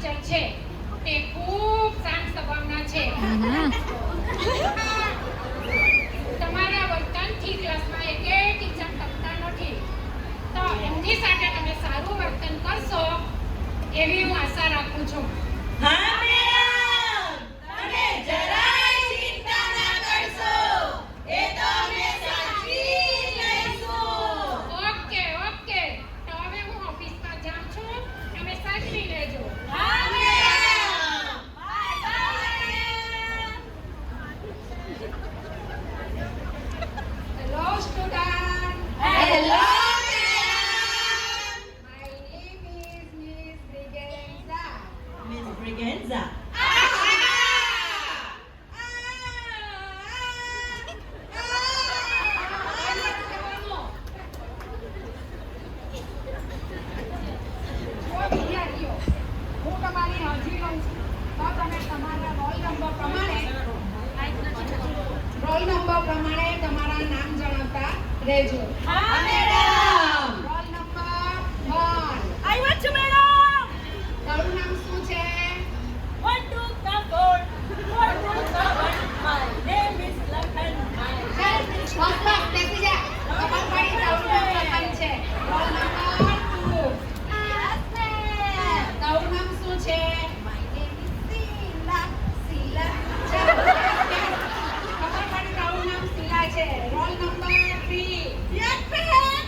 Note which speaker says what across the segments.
Speaker 1: Teacher છે તે ખૂબ શાંત સ્વભાવના છે. તમારા વર્તનથી ક્લાસમાં એકેય ટીચર ટકતા નથી. તો એમની સાથે તમે સારું વર્તન કરશો એવી હું આશા રાખું છું.
Speaker 2: હા મેડમ, તમે જરાય ચિંતા ના કરશો. એ તો અમે સાચવી લઈશું.
Speaker 1: ઓકે ઓકે, તો હવે હું ઓફિસમાં જાઉં છું. તમે સાચવી લેજો.
Speaker 2: હા madam.
Speaker 1: Hello student.
Speaker 2: Hello
Speaker 1: My name is Miss Briganza.
Speaker 2: Miss Briganza.
Speaker 1: જો વિદ્યાર્થીઓ, હું તમારી હાજરી લઉં છું. તો તમે તમારા રોલ નંબર પ્રમાણે તમારા નામ જણાવતા રહેજો.
Speaker 2: હા મેડમ.
Speaker 1: Roll number 1.
Speaker 2: આવ્યો છું મેડમ.
Speaker 1: તારું નામ શું છે?
Speaker 2: 1 2 3 4 4 2 7 My name is Lakhan.
Speaker 1: બસ બેસી જા. ખબર પડી તારું નામ લખન છે. Roll number 2. તારું નામ શું છે?
Speaker 2: My name is Sila.
Speaker 1: શીલા. ખબર પડી તારું નામ શીલા છે. Roll number 3.
Speaker 2: Yes, ma'am.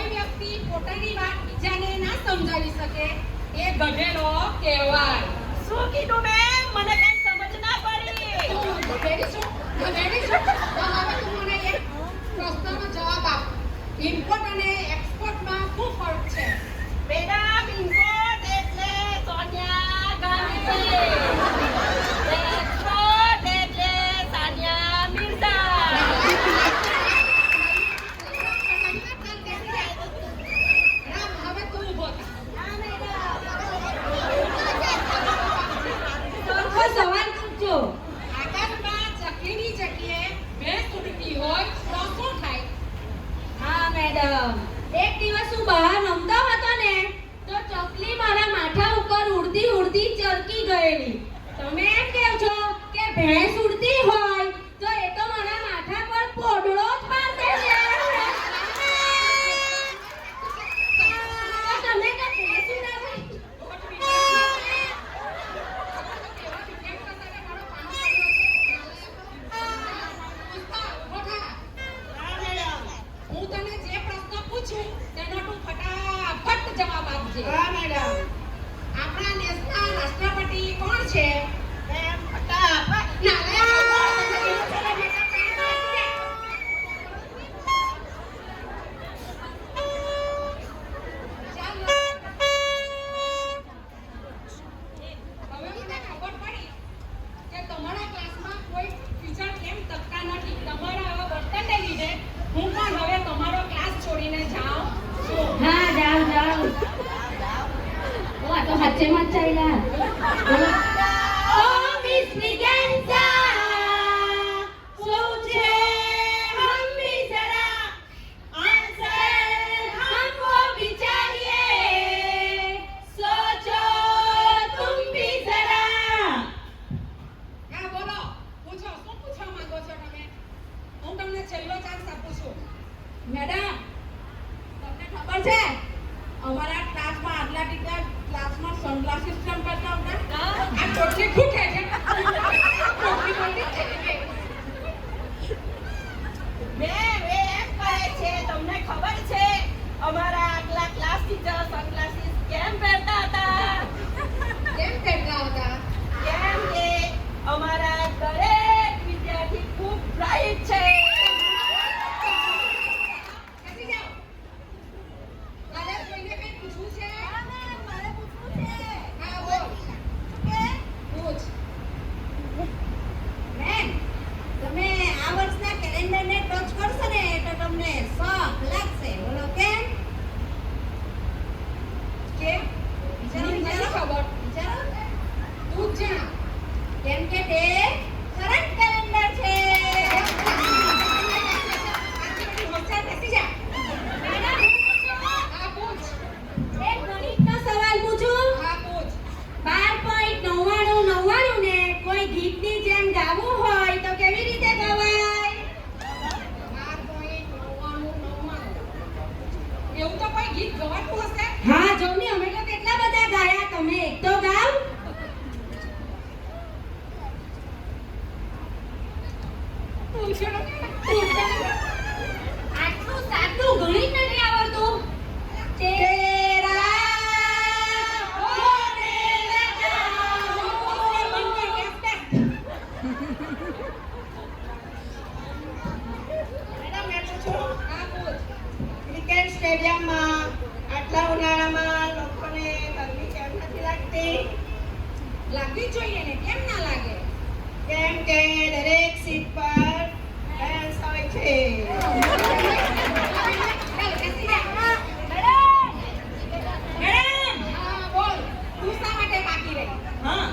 Speaker 1: કોઈ વ્યક્તિ પોતાની વાત બીજાને ના સમજાવી શકે એ ગધેડો કહેવાય.
Speaker 2: શું કીધું મેમ? મને કઈ સમજ ના પડી.
Speaker 1: તું ગધેડી છું? ગધેડી છું? તો હવે તું મને એક પ્રશ્નનો જવાબ આપ. ઇમ્પોર્ટ અને એક્સપોર્ટમાં શું ફરક છે?
Speaker 2: મેડમ, ઇમ્પોર્ટ એટલે સોનિયા ગાંધી. એક્સપોર્ટ એટલે સાનિયા મિર્ઝા.
Speaker 1: રામ, હવે તું ઊભો થા.
Speaker 2: હા, મેડમ.
Speaker 3: સરખો સવાલ પૂછજો.
Speaker 1: આકાશમાં ચકલીની જગ્યાએ ભેંસ ઉડતી હોય તો શું થાય?
Speaker 3: હા મેડમ, એક દિવસ હું બહાર રમતો હતો ને તો ચકલી મારા માથા ઉપર ઉડતી ઉડતી ચરકી ગયેલી. તમે એમ કહો છો કે ભેંસ ઉડતી હોય તો એ તો મારા માથા પર પોડળો જ મારશે ને. તો તમે કે ભેંસ ઉડે છે?
Speaker 2: હા, મેડમ.
Speaker 1: હું તને જે પ્રશ્ન પૂછું તેનો તું ફટાફટ જવાબ આપજે.
Speaker 2: હા, મેડમ.
Speaker 1: આપણા દેશના રાષ્ટ્રપતિ કોણ છે?
Speaker 2: મેમ, ફટાફટ.
Speaker 1: હવે મને ખબર પડી કે તમારા ક્લાસમાં કોઈ ટીચર કેમ તકતા નથી. તમારા આવા વર્તનને લીધે હું પણ હવે તમારો ક્લાસ છોડીને જાઉં છું.
Speaker 3: હા જાઓ જાઓ. ઓ આ તો હાથેમાં જ ચાલ્યા. ઓ મિસ વિજેન્સા, શું છે હમ ભી જરા આंसर हमको भी चाहिए, सोचो तुम भी जरा.
Speaker 1: હા બોલો, પૂછો. શું પૂછવા માંગો છો તમે? હું તમને છેલ્લો ચાન્સ આપું છું.
Speaker 3: મેડમ, તમને ખબર છે અમારા ક્લાસમાં આટલા ટીચર ક્લાસમાં સનગ્લાસીસ કેમ કરતા હતા?
Speaker 1: આ ટોટલી ખૂટે છે. ટોટલી બોલતી જ છે.
Speaker 2: મેમ, એ એમ કહે છે, તમને ખબર છે અમારા આગલા ક્લાસ ટીચર સનગ્લાસીસ કેમ પહેરતા હતા?
Speaker 1: કેમ કરતા હતા?
Speaker 2: કેમ કે અમારા દરેક વિદ્યાર્થી ખૂબ બ્રાઇટ છે.
Speaker 1: બેસી જાઓ. હવે કોઈને કંઈ પૂછવું છે?
Speaker 2: મારે પૂછવું છે.
Speaker 1: હા બોલ. પૂછ.
Speaker 3: બેન, તમે આ વર્ષના કેલેન્ડરને ટચ કરશો ને તો તમને શોખ લાગશે. બોલો કેમ?
Speaker 1: કેમ?
Speaker 3: વિચારો,
Speaker 1: મને નથી
Speaker 3: વિચારો.
Speaker 1: ખબર.
Speaker 3: વિચારો.
Speaker 1: તું જ જાણ.
Speaker 3: કેમ કે તે કરંટ કેલેન્ડર છે.
Speaker 1: આટલી બધી હોશિયાર બેસી જા.
Speaker 3: મેડમ, હું પૂછું?
Speaker 1: હા પૂછ.
Speaker 3: એક ગણિતનો સવાલ પૂછું?
Speaker 1: હા પૂછ.
Speaker 3: 12.9999 ને કોઈ ગીતની જેમ ગાવું હોય તો કેવી રીતે ગવાય?
Speaker 1: 12.99. એવું તો કોઈ ગીત ગવાતું હશે?
Speaker 3: હા જો ને, અમે તો કેટલા બધા ગાયા, તમે એક તો ગાવ.
Speaker 1: પૂછો.
Speaker 3: આટલું સાદું ગણિત નથી આવડતું. તેરા હોને લગા હું.
Speaker 2: મેડમ, મેં પૂછું?
Speaker 1: હા પૂછ.
Speaker 2: ક્રિકેટ સ્ટેડિયમમાં આટલા ઉનાળામાં લોકોને ગરમી કેમ નથી લાગતી?
Speaker 1: લાગવી જોઈએ ને, કેમ ના લાગે?
Speaker 2: કેમ કે દરેક સીટ પર ફેન્સ હોય છે.
Speaker 1: ચાલ બેસી જા.
Speaker 3: મેડમ,
Speaker 1: હા બોલ. તું શા માટે બાકી રહી?
Speaker 3: હા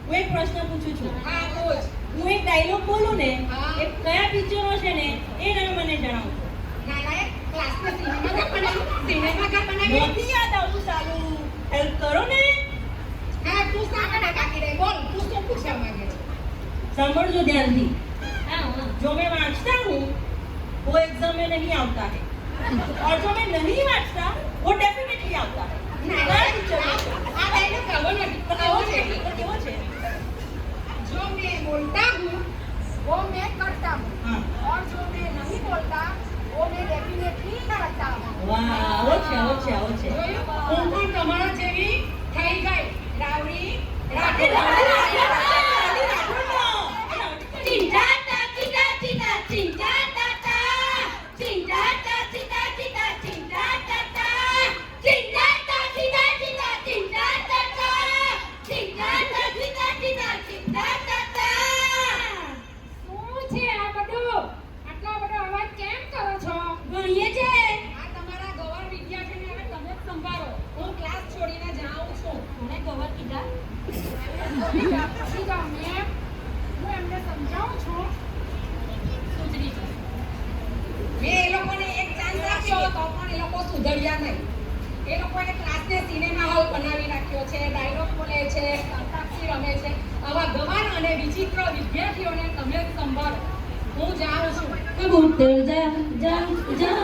Speaker 3: હું એક પ્રશ્ન પૂછું છું.
Speaker 1: હા પૂછ.
Speaker 3: હું એક ડાયલોગ બોલું ને,
Speaker 1: હા.
Speaker 3: એ કયા પિક્ચરનો છે ને એ તમે મને જણાવો.
Speaker 1: નાલાયક, ક્લાસમાં સિનેમાઘર બનાવ્યું? સિનેમાઘર બનાવ્યું?
Speaker 3: નથી યાદ આવતું સાલું. હેલ્પ કરો ને.
Speaker 1: હા તું શા માટે બાકી રહી? બોલ. તું શું પૂછવા માંગે છે?
Speaker 3: समझो ध्यान दी. जो मैं वांचता हूँ वो एग्जाम में नहीं आता है, और जो मैं नहीं वांचता वो डेफिनेटली आता है.
Speaker 1: આ ડાયલોગ આવો નથી. આવો છે.
Speaker 3: કેવો છે?
Speaker 1: जो मैं बोलता हूँ वो मैं करता हूँ
Speaker 3: हाँ.
Speaker 1: और जो मैं नहीं बोलता वो मैं डेफिनेटली करता हूँ.
Speaker 3: वाह આવો છે આવો છે
Speaker 1: જોયું? હું પણ તમારા જેવી થઈ ગઈ રાવડી રાઠોડ.
Speaker 3: ચિંચાતા ચિતા ચિતા ચિંચાતા ચિંચાતા ચિતા ચિતા ચિંચાતા ચિંચાતા ચિતા ચિતા ચિંચાતા ચિંચાતા ચિતા ચિતા ચિંચાતા.
Speaker 1: શું છે આ બધું? આટલો બધો અવાજ કેમ કરો છો?
Speaker 3: ભણીએ છે.
Speaker 1: આ તમારા ગવર વિદ્યાર્થીને હવે તમે જ સંભાળો. હું ક્લાસ છોડીને જાઉં છું.
Speaker 3: મને કવર કીધા.
Speaker 1: પછી તો મેમ, હું એમને સમજાવું છું.
Speaker 3: સુધરી ગઈ.
Speaker 1: મેં એ લોકોને એક ચાન્સ આપ્યો તો પણ એ લોકો સુધર્યા નહીં. એ લોકોએ ક્લાસને સિનેમા હોલ બનાવી નાખ્યો છે, ડાયલોગ બોલે છે, અંતાક્ષરી રમે છે. આવા ગવાર અને વિચિત્ર વિદ્યાર્થીઓને તમે જ સંભાળો. હું જાઉં છું.
Speaker 3: કબૂતર જા જા જા.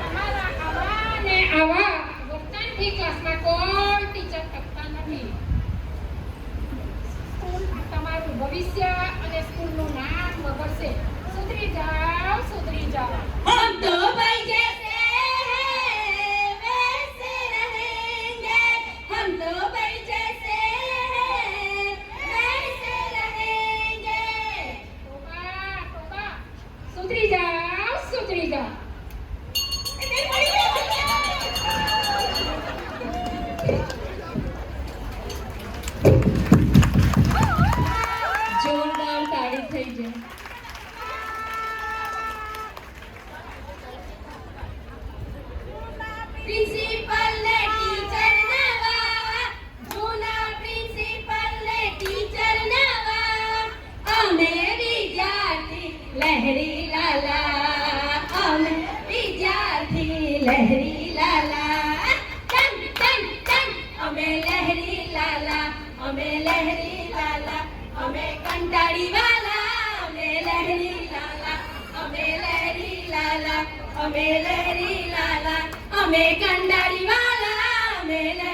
Speaker 1: તમારા આવા ને આવા વર્તનથી ક્લાસમાં કોઈ ટીચર ટકતા નથી. સ્કૂલ તમારું ભવિષ્ય અને સ્કૂલનું નામ બગડશે. સુધરી જાઓ, સુધરી જાઓ.
Speaker 3: हम तो भाई जैसे हैं वैसे रहेंगे. हम तो भाई जैसे हैं वैसे रहेंगे.
Speaker 1: ટોપા, ટોપા. સુધરી જાઓ, સુધરી જાઓ.
Speaker 3: જોરદાર તાળી થઈ જાય. પ્રિન્સિપલ ને ટીચર નવા, જૂના પ્રિન્સિપલ ને ટીચર નવા, અમે વિદ્યાર્થી લહેરી લાલા, અમે વિદ્યાર્થી લહેરી લાલા. ટન ટન ટન. અમે લહેરી લાલા, અમે લહેરી લાલા, અમે કંટાળી વાલા, અમે લહેરી લાલા, અમે લહેરી લાલા, અમે લહેરી લાલા, અમે કંટાળી વાલા, અમે લહેરી